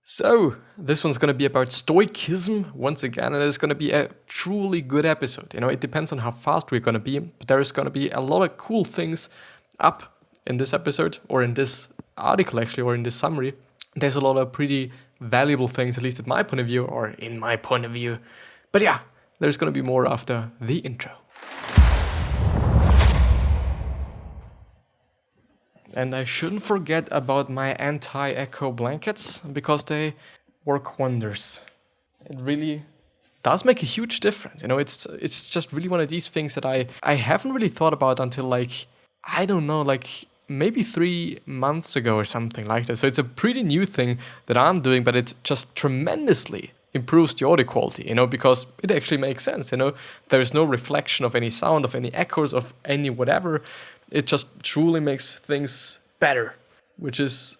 So, this one's going to be about Stoicism once again, and it's going to be a truly good episode. It depends on how fast we're going to be, but there's going to be a lot of cool things up in this episode, or in this article actually, or in this summary. There's a lot of pretty valuable things, at least at my point of view, or in my point of view. But yeah, there's going to be more after the intro. And I shouldn't forget about my anti-echo blankets, because they work wonders. It really does make a huge difference. It's just really one of these things that I haven't really thought about until maybe 3 months ago or something like that. So it's a pretty new thing that I'm doing, but it just tremendously improves the audio quality, because it actually makes sense. There is no reflection of any sound, of any echoes, of any whatever. It just truly makes things better, which is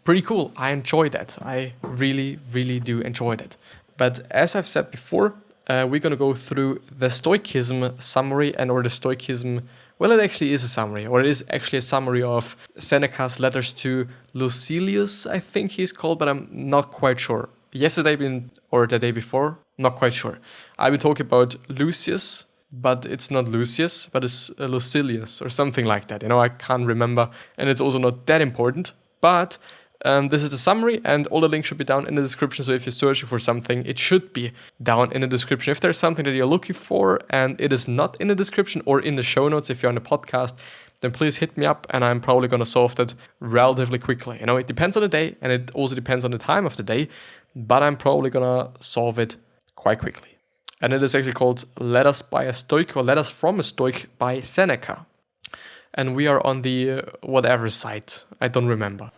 pretty cool. I enjoy that. I really, really do enjoy that. But as I've said before, we're going to go through the Stoicism summary, or the Stoicism, well, it actually is a summary, or it is actually a summary of Senecas Letters to Lucilius, I think he's called, but I'm not quite sure. Yesterday or the day before, not quite sure. I've been talking about Lucius, but it's not Lucius, but it's Lucilius or something like that. I can't remember, and it's also not that important. But this is the summary, and all the links should be down in the description. So if you're searching for something, it should be down in the description. If there's something that you're looking for and it is not in the description or in the show notes, if you're on the podcast, then please hit me up, and I'm probably going to solve that relatively quickly. It depends on the day, and it also depends on the time of the day, but I'm probably going to solve it quite quickly. And it is actually called Letters by a Stoic, or Letters from a Stoic by Seneca. And we are on the whatever site. I don't remember.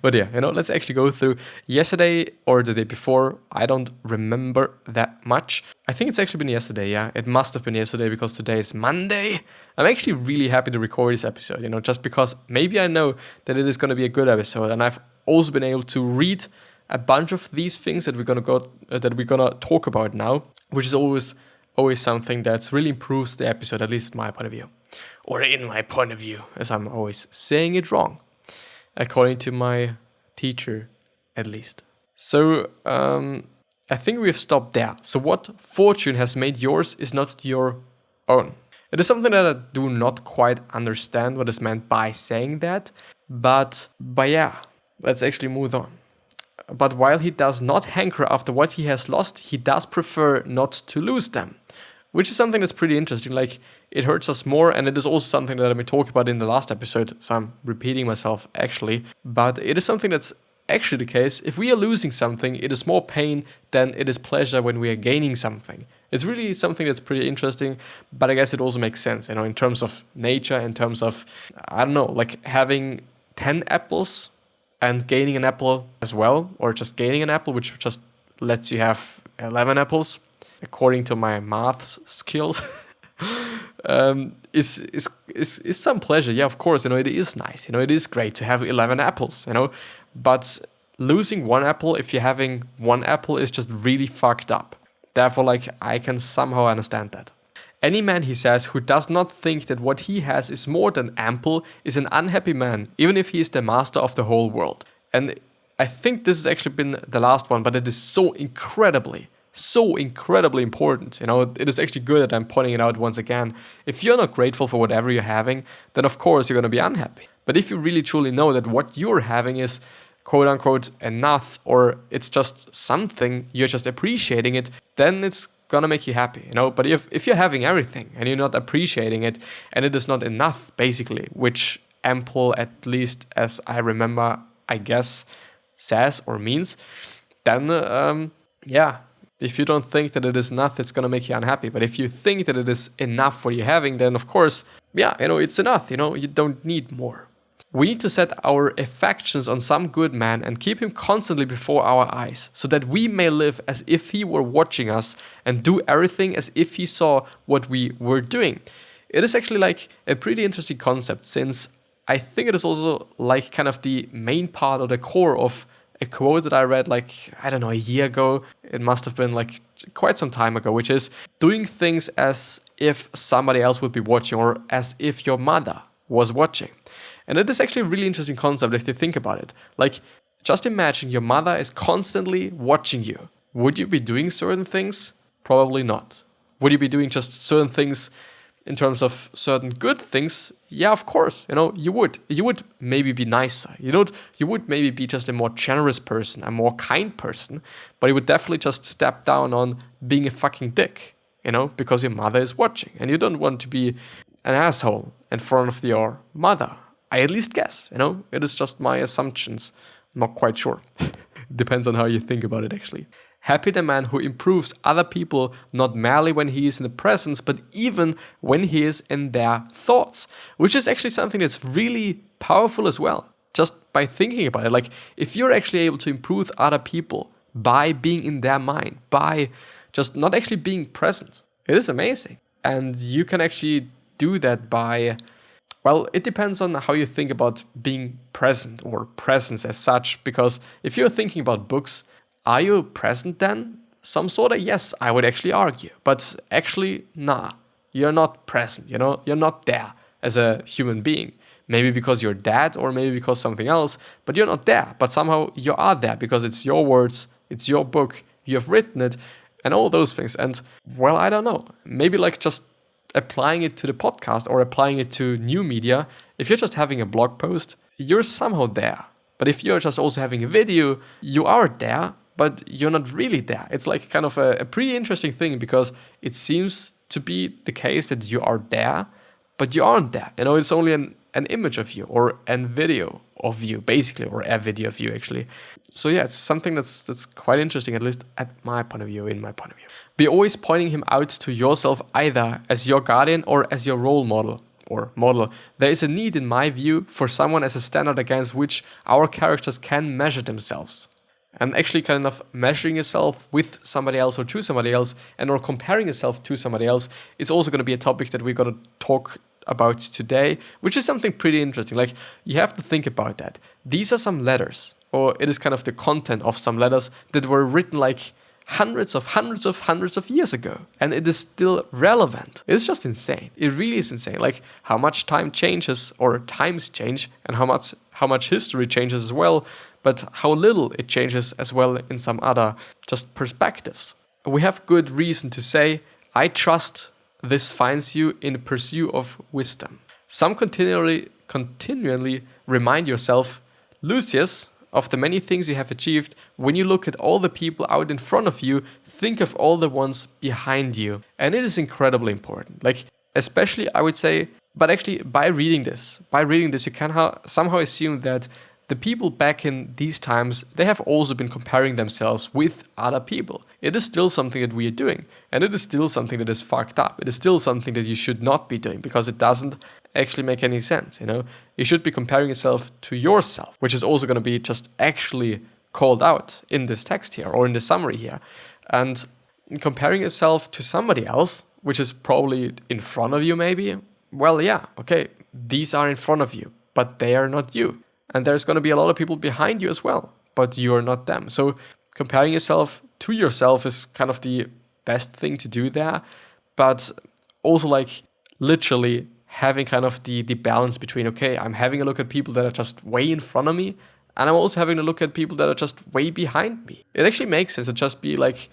But yeah, let's actually go through yesterday or the day before. I don't remember that much. I think it's actually been yesterday, yeah. It must have been yesterday, because today is Monday. I'm actually really happy to record this episode, just because maybe I know that it is going to be a good episode. And I've also been able to read a bunch of these things that we're gonna talk about now, which is always something that really improves the episode, at least in my point of view, or in my point of view, as I'm always saying it wrong, according to my teacher, at least. So I think we've stopped there. So what fortune has made yours is not your own. It is something that I do not quite understand what is meant by saying that, but yeah, let's actually move on. But while he does not hanker after what he has lost, he does prefer not to lose them, which is something that's pretty interesting. Like, it hurts us more, and it is also something that I've been talking about in the last episode, so I'm repeating myself actually, but it is something that's actually the case. If we are losing something, it is more pain than it is pleasure when we are gaining something. It's really something that's pretty interesting, but I guess it also makes sense, in terms of nature, in terms of, like having 10 apples and gaining an apple as well, or just gaining an apple, which just lets you have 11 apples, according to my maths skills, is some pleasure. Yeah, of course, it is nice. It is great to have 11 apples, but losing one apple, if you're having one apple, is just really fucked up. Therefore, I can somehow understand that. Any man, he says, who does not think that what he has is more than ample is an unhappy man, even if he is the master of the whole world. And I think this has actually been the last one, but it is so incredibly important. It is actually good that I'm pointing it out once again. If you're not grateful for whatever you're having, then of course you're going to be unhappy. But if you really truly know that what you're having is quote unquote enough, or it's just something, you're just appreciating it, then it's gonna make you happy, But if you're having everything and you're not appreciating it, and it is not enough, basically, which ample, at least as I remember, I guess, says or means, then if you don't think that it is enough, it's gonna make you unhappy. But if you think that it is enough for you having, then of course, it's enough. You don't need more. We need to set our affections on some good man and keep him constantly before our eyes, so that we may live as if he were watching us and do everything as if he saw what we were doing. It is actually a pretty interesting concept, since I think it is also kind of the main part or the core of a quote that I read a year ago. It must have been quite some time ago, which is doing things as if somebody else would be watching, or as if your mother was watching. And it is actually a really interesting concept if you think about it. Like, just imagine your mother is constantly watching you. Would you be doing certain things? Probably not. Would you be doing just certain things in terms of certain good things? Yeah, of course. You would. You would maybe be nicer. You would maybe be just a more generous person, a more kind person, but you would definitely just step down on being a fucking dick, because your mother is watching and you don't want to be an asshole in front of your mother. I at least guess, it is just my assumptions. I'm not quite sure. Depends on how you think about it, actually. Happy the man who improves other people, not merely when he is in the presence, but even when he is in their thoughts, which is actually something that's really powerful as well. Just by thinking about it, like if you're actually able to improve other people by being in their mind, by just not actually being present, it is amazing. And you can actually do that by, well, it depends on how you think about being present or presence as such, because if you're thinking about books, are you present then? Some sort of yes, I would actually argue. But actually, nah, you're not present, You're not there as a human being. Maybe because you're dead or maybe because something else, but you're not there. But somehow you are there because it's your words, it's your book, you have written it, and all those things. And, well, I don't know. Maybe like just applying it to the podcast or applying it to new media. If you're just having a blog post, you're somehow there. But if you're just also having a video, you are there, but you're not really there. It's like kind of a pretty interesting thing because it seems to be the case that you are there, but you aren't there. It's only an image of you or a video of you, basically, or a video of you, actually. So yeah, it's something that's quite interesting, at least in my point of view. Be always pointing him out to yourself either as your guardian or as your role model. There is a need, in my view, for someone as a standard against which our characters can measure themselves. And actually kind of measuring yourself with somebody else or to somebody else or comparing yourself to somebody else is also going to be a topic that we're going to talk about today, which is something pretty interesting. Like, you have to think about that. These are some letters, or it is kind of the content of some letters that were written like hundreds of years ago, and it is still relevant. It's just insane. It really is insane. Like how much time changes or times change, and how much history changes as well, but how little it changes as well in some other just perspectives. We have good reason to say, I trust this finds you in pursuit of wisdom. Some continually remind yourself, Lucius, of the many things you have achieved. When you look at all the people out in front of you, think of all the ones behind you. And it is incredibly important. Like, especially, I would say, but actually by reading this, you can somehow assume that the people back in these times, they have also been comparing themselves with other people. It is still something that we are doing, and it is still something that is fucked up. It is still something that you should not be doing because it doesn't actually make any sense, You should be comparing yourself to yourself, which is also going to be just actually called out in this text here or in the summary here. And comparing yourself to somebody else, which is probably in front of you maybe, well, yeah, okay, these are in front of you, but they are not you. And there's going to be a lot of people behind you as well, but you are not them. So comparing yourself to yourself is kind of the best thing to do there. But also like literally having kind of the balance between, okay, I'm having a look at people that are just way in front of me, and I'm also having a look at people that are just way behind me. It actually makes sense to just be like,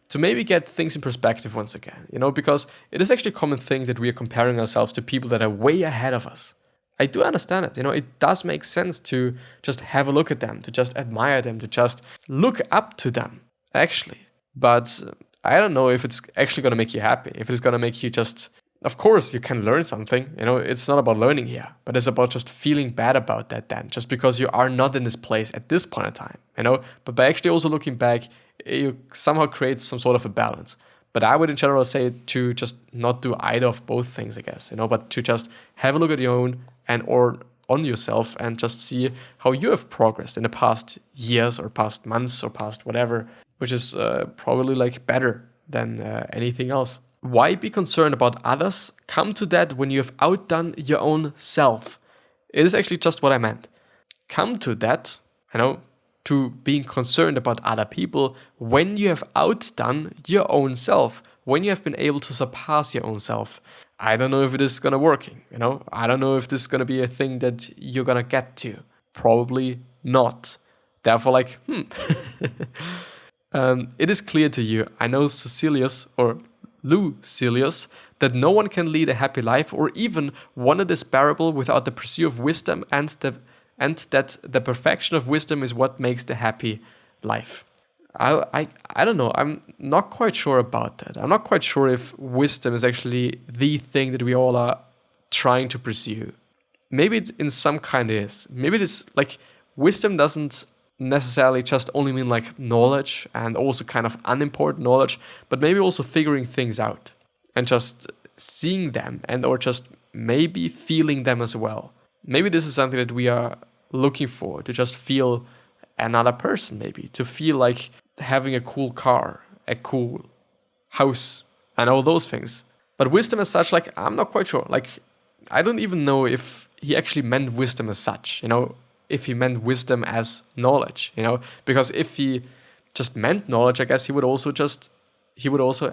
to maybe get things in perspective once again, because it is actually a common thing that we are comparing ourselves to people that are way ahead of us. I do understand it. It does make sense to just have a look at them, to just admire them, to just look up to them, actually. But I don't know if it's actually going to make you happy, if it's going to make you just, of course, you can learn something. It's not about learning here, but it's about just feeling bad about that then, just because you are not in this place at this point in time, But by actually also looking back, you somehow create some sort of a balance. But I would in general say to just not do either of both things, I guess, but to just have a look at your own or on yourself and just see how you have progressed in the past years or past months or past whatever, which is probably like better than anything else. Why be concerned about others? Come to that when you have outdone your own self. It is actually just what I meant. Come to that, to being concerned about other people when you have outdone your own self. when you have been able to surpass your own self, I don't know if it is gonna working, I don't know if this is gonna be a thing that you're gonna get to. Probably not. Therefore, like, it is clear to you, I know Lucilius, that no one can lead a happy life or even one that is bearable without the pursuit of wisdom, and that the perfection of wisdom is what makes the happy life. I don't know. I'm not quite sure about that. I'm not quite sure if wisdom is actually the thing that we all are trying to pursue. Maybe it in some kind is. Maybe it is like wisdom doesn't necessarily just only mean like knowledge and also kind of unimportant knowledge, but maybe also figuring things out and just seeing them and or just maybe feeling them as well. Maybe this is something that we are looking for, to just feel another person, maybe to feel like having a cool car, a cool house, and all those things. But wisdom as such, like, I'm not quite sure. Like, I don't even know if he actually meant wisdom as such, if he meant wisdom as knowledge, because if he just meant knowledge, I guess he would also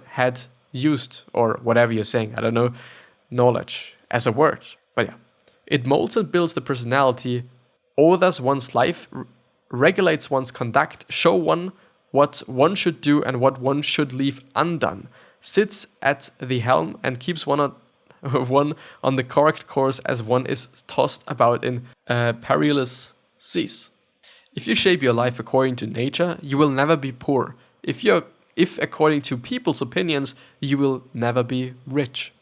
had used, or whatever you're saying, I don't know, knowledge as a word. But yeah, it molds and builds the personality, orders one's life, regulates one's conduct, show one what one should do and what one should leave undone, sits at the helm and keeps one on the correct course as one is tossed about in perilous seas. If you shape your life according to nature, you will never be poor. If according to people's opinions, you will never be rich.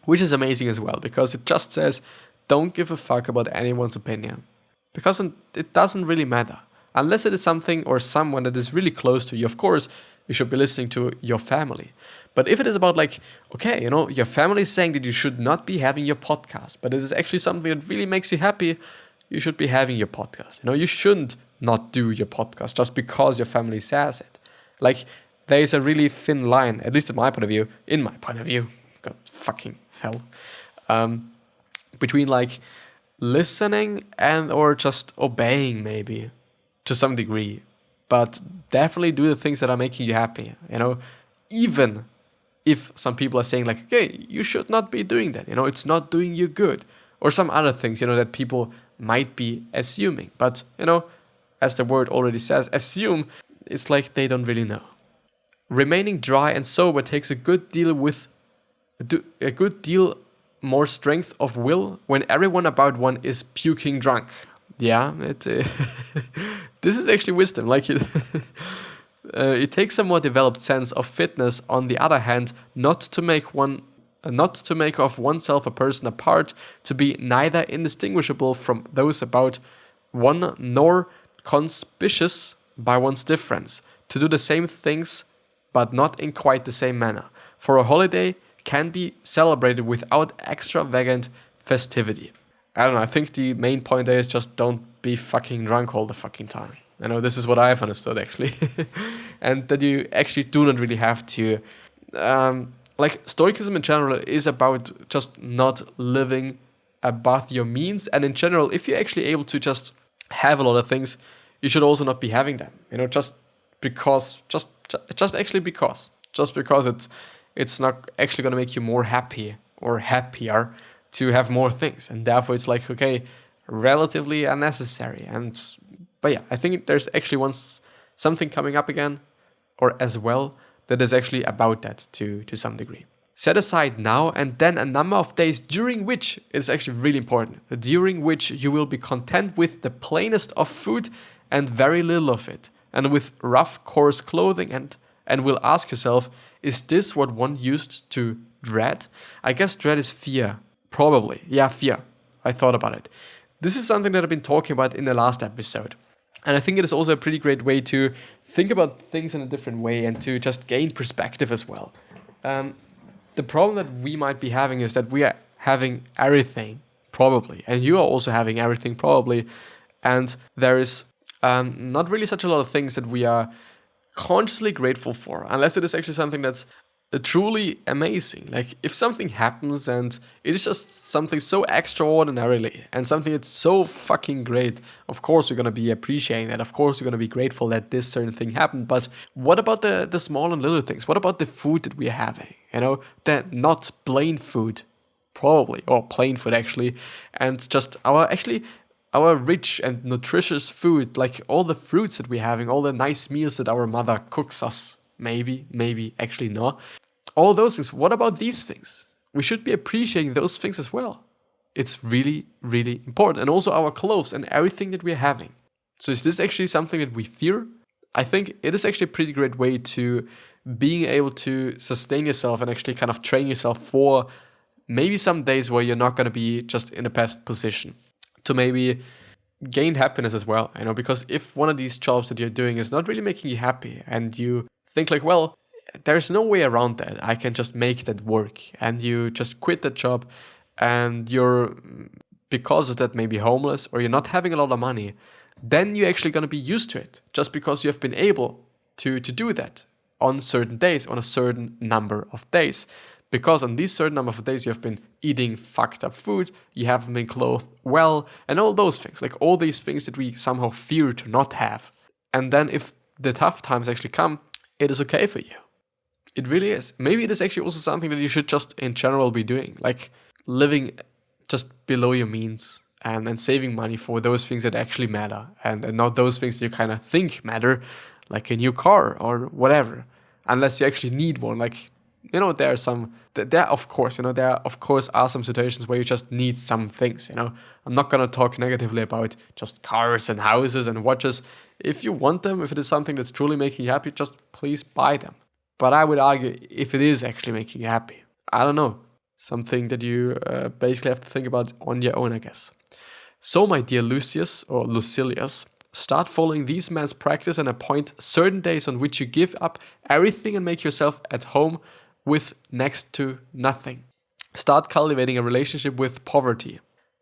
Which is amazing as well, because it just says, don't give a fuck about anyone's opinion. Because it doesn't really matter. Unless it is something or someone that is really close to you, of course, you should be listening to your family. But if it is about like, okay, your family is saying that you should not be having your podcast, but it is actually something that really makes you happy, you should be having your podcast. You shouldn't not do your podcast just because your family says it. Like, there is a really thin line, at least in my point of view, God fucking hell, between like listening and or just obeying maybe to some degree, but definitely do the things that are making you happy, even if some people are saying like, okay, you should not be doing that, it's not doing you good, or some other things, that people might be assuming. But, as the word already says, assume, it's like they don't really know. Remaining dry and sober takes a good deal more strength of will when everyone about one is puking drunk. Yeah, this is actually wisdom. Like it takes a more developed sense of fitness. On the other hand, not to make of oneself a person apart, to be neither indistinguishable from those about one nor conspicuous by one's difference, to do the same things but not in quite the same manner. For a holiday can be celebrated without extravagant festivity. I don't know, I think the main point there is just don't be fucking drunk all the fucking time. This is what I've understood actually. And that you actually do not really have to, like Stoicism in general is about just not living above your means. And in general, if you're actually able to just have a lot of things, you should also not be having them, just because it's not actually going to make you more happy or happier to have more things, and therefore it's like, okay, relatively unnecessary. But yeah, I think there's actually something coming up again, or as well, that is actually about that to some degree. Set aside now and then a number of days during which, it's actually really important, during which you will be content with the plainest of food and very little of it, and with rough, coarse clothing, and will ask yourself, is this what one used to dread? I guess dread is fear. Probably. Yeah, fear. I thought about it. This is something that I've been talking about in the last episode. And I think it is also a pretty great way to think about things in a different way and to just gain perspective as well. The problem that we might be having is that we are having everything, probably. And you are also having everything, probably. And there is not really such a lot of things that we are consciously grateful for, unless it is actually something that's truly amazing. Like if something happens and it is just something so extraordinarily and something that's so fucking great, of course we're gonna be appreciating that. Of course we're gonna be grateful that this certain thing happened. But what about the small and little things? What about the food that we're having? You know, the not plain food, probably, or plain food actually, and just our rich and nutritious food, like all the fruits that we're having, all the nice meals that our mother cooks us. Maybe, actually, no. All those things. What about these things? We should be appreciating those things as well. It's really, really important. And also our clothes and everything that we're having. So is this actually something that we fear? I think it is actually a pretty great way to being able to sustain yourself and actually kind of train yourself for maybe some days where you're not going to be just in the best position to maybe gain happiness as well. You know, because if one of these jobs that you're doing is not really making you happy and you think like, well, there's no way around that. I can just make that work. And you just quit that job and you're, because of that, maybe homeless or you're not having a lot of money, then you're actually going to be used to it just because you have been able to do that on certain days, on a certain number of days. Because on these certain number of days, you have been eating fucked up food, you haven't been clothed well, and all those things, like all these things that we somehow fear to not have. And then if the tough times actually come, it is okay for you. It really is. Maybe it is actually also something that you should just in general be doing, like living just below your means and saving money for those things that actually matter and not those things that you kind of think matter, like a new car or whatever, unless you actually need one. Like, you know, there are some situations where you just need some things, you know. I'm not going to talk negatively about just cars and houses and watches. If you want them, if it is something that's truly making you happy, just please buy them. But I would argue if it is actually making you happy, I don't know, something that you basically have to think about on your own, I guess. So, my dear Lucius or Lucilius, start following these men's practice and appoint certain days on which you give up everything and make yourself at home with next to nothing. Start cultivating a relationship with poverty.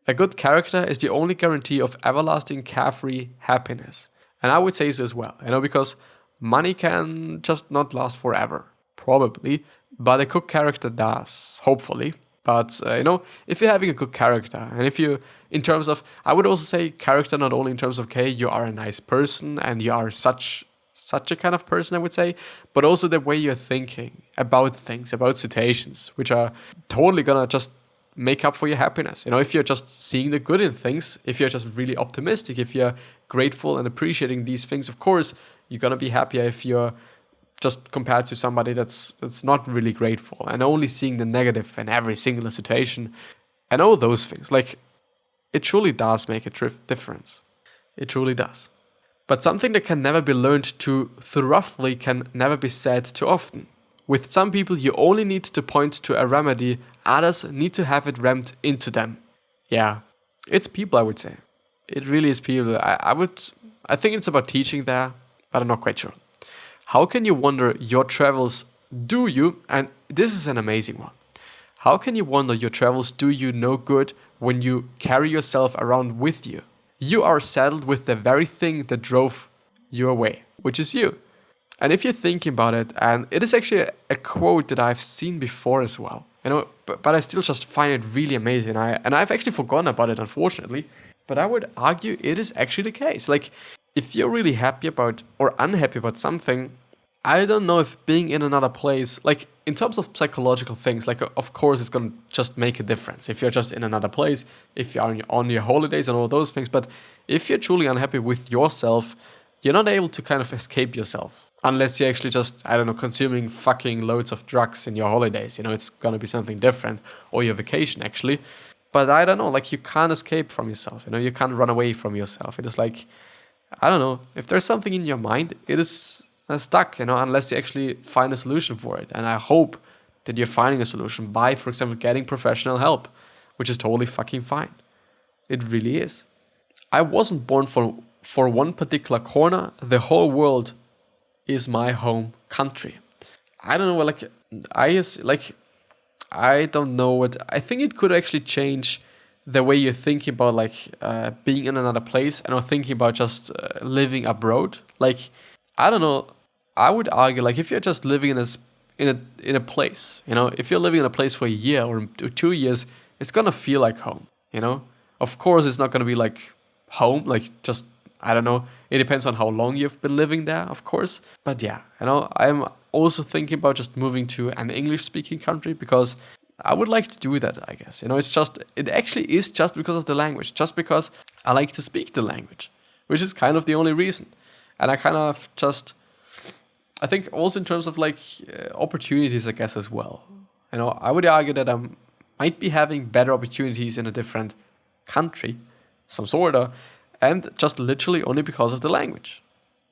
A good character is the only guarantee of everlasting carefree happiness. And I would say so as well, you know, because money can just not last forever, probably, but a good character does, hopefully. But, you know, if you're having a good character, and if you, in terms of, I would also say character not only in terms of, okay, you are a nice person, and you are such a kind of person, I would say, but also the way you're thinking about things, about situations, which are totally gonna just make up for your happiness. You know, if you're just seeing the good in things, if you're just really optimistic, if you're grateful and appreciating these things, of course, you're gonna be happier if you're just compared to somebody that's not really grateful and only seeing the negative in every single situation and all those things. Like, it truly does make a difference. It truly does. But something that can never be learned too thoroughly can never be said too often. With some people, you only need to point to a remedy, others need to have it rammed into them. Yeah, it's people, I would say. It really is people. I think it's about teaching there, but I'm not quite sure. How can you wander your travels do you, and this is an amazing one, how can you wander your travels do you no good when you carry yourself around with you? You are saddled with the very thing that drove you away, which is you. And if you're thinking about it, and it is actually a quote that I've seen before as well, you know, but I still just find it really amazing. And I've actually forgotten about it, unfortunately. But I would argue it is actually the case. Like, if you're really happy about or unhappy about something, I don't know if being in another place, like in terms of psychological things, like of course it's going to just make a difference if you're just in another place, if you're on your holidays and all those things. But if you're truly unhappy with yourself, you're not able to kind of escape yourself. Unless you're actually just, I don't know, consuming fucking loads of drugs in your holidays. You know, it's going to be something different. Or your vacation, actually. But I don't know, like you can't escape from yourself. You know, you can't run away from yourself. It is like, I don't know, if there's something in your mind, it is stuck, you know, unless you actually find a solution for it. And I hope that you're finding a solution by, for example, getting professional help, which is totally fucking fine. It really is. I wasn't born for one particular corner. The whole world is my home country. I don't know, I don't know what, I think it could actually change the way you're thinking about being in another place and not thinking about just living abroad. Like, I don't know, I would argue, like, if you're just living in a place. If you're living in a place for a year or 2 years, it's gonna feel like home. Of course, it's not gonna be like home, like just, I don't know. It depends on how long you've been living there, of course. But yeah, I'm also thinking about just moving to an English-speaking country because I would like to do that, I guess. It actually is just because of the language, just because I like to speak the language, which is kind of the only reason. And I think also in terms of like opportunities, I guess, as well. I would argue that I might be having better opportunities in a different country, some sort of, and just literally only because of the language.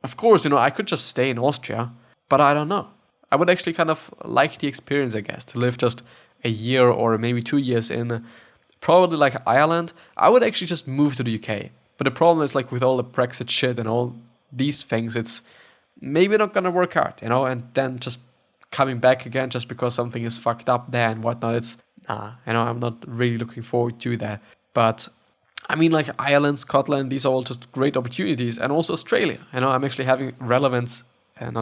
Of course, I could just stay in Austria, but I don't know. I would actually kind of like the experience, I guess, to live just a year or maybe 2 years in probably like Ireland. I would actually just move to the UK. But the problem is like with all the Brexit shit and all these things, it's maybe not gonna work out, and then just coming back again just because something is fucked up there and whatnot. I'm not really looking forward to that. But I mean, like Ireland, Scotland, these are all just great opportunities, and also Australia. I'm actually having relatives in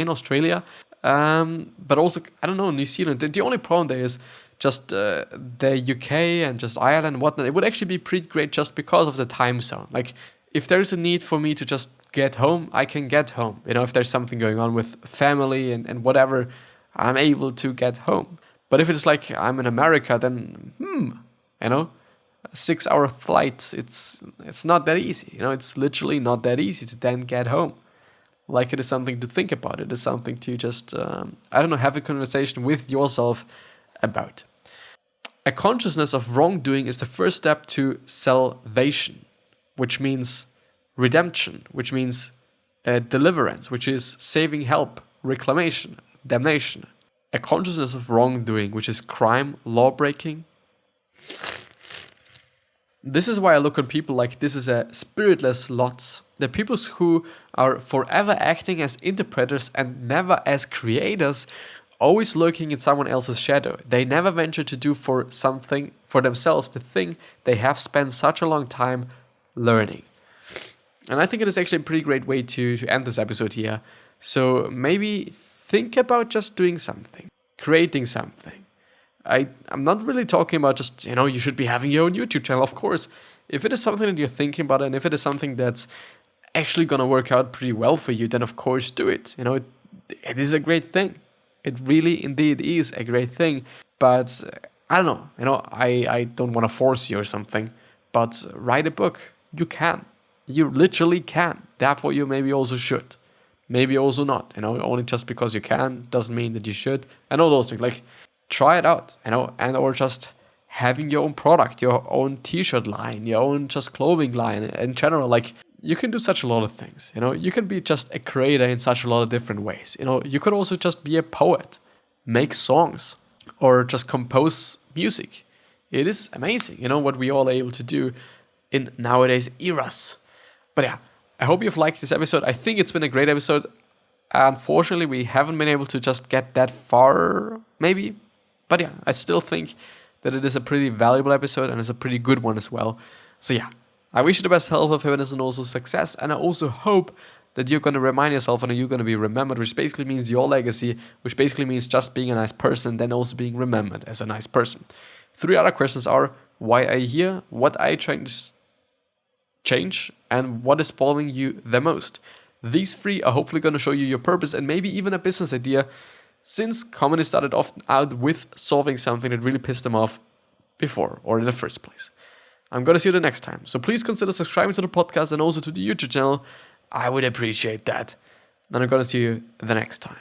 Australia, but also, I don't know, New Zealand. The only problem there is just the UK and just Ireland and whatnot. It would actually be pretty great just because of the time zone. Like, if there's a need for me to just get home, I can get home. If there's something going on with family and whatever, I'm able to get home. But if it's like I'm in America, then, 6-hour flight, it's not that easy. It's literally not that easy to then get home. Like, it is something to think about. It is something to just, have a conversation with yourself about. A consciousness of wrongdoing is the first step to salvation, which means redemption, which means deliverance, which is saving, help, reclamation, damnation. A consciousness of wrongdoing, which is crime, law breaking. This is why I look on people like this is a spiritless lots. The people who are forever acting as interpreters and never as creators, always lurking in someone else's shadow. They never venture to do for something for themselves the thing they have spent such a long time learning. And I think it is actually a pretty great way to end this episode here. So maybe think about just doing something, creating something. I'm not really talking about just, you should be having your own YouTube channel, of course. If it is something that you're thinking about and if it is something that's actually going to work out pretty well for you, then of course do it. It is a great thing. It really indeed is a great thing. But I don't know, I don't want to force you or something, but write a book. You can. You literally can. Therefore, you maybe also should. Maybe also not. Only just because you can doesn't mean that you should. And all those things. Like, try it out, and or just having your own product, your own t-shirt line, your own just clothing line in general. Like, you can do such a lot of things. You can be just a creator in such a lot of different ways. You could also just be a poet, make songs, or just compose music. It is amazing, what we all are able to do in nowadays eras. But yeah, I hope you've liked this episode. I think it's been a great episode. Unfortunately, we haven't been able to just get that far, maybe. But yeah, I still think that it is a pretty valuable episode and it's a pretty good one as well. So yeah, I wish you the best health, of happiness, and also success. And I also hope that you're going to remind yourself and you're going to be remembered, which basically means your legacy, which basically means just being a nice person, then also being remembered as a nice person. 3 other questions are, why are you here? What are you trying to change? And what is bothering you the most? These 3 are hopefully going to show you your purpose and maybe even a business idea, since comedy started off out with solving something that really pissed them off before or in the first place. I'm going to see you the next time. So please consider subscribing to the podcast and also to the YouTube channel. I would appreciate that. And I'm going to see you the next time.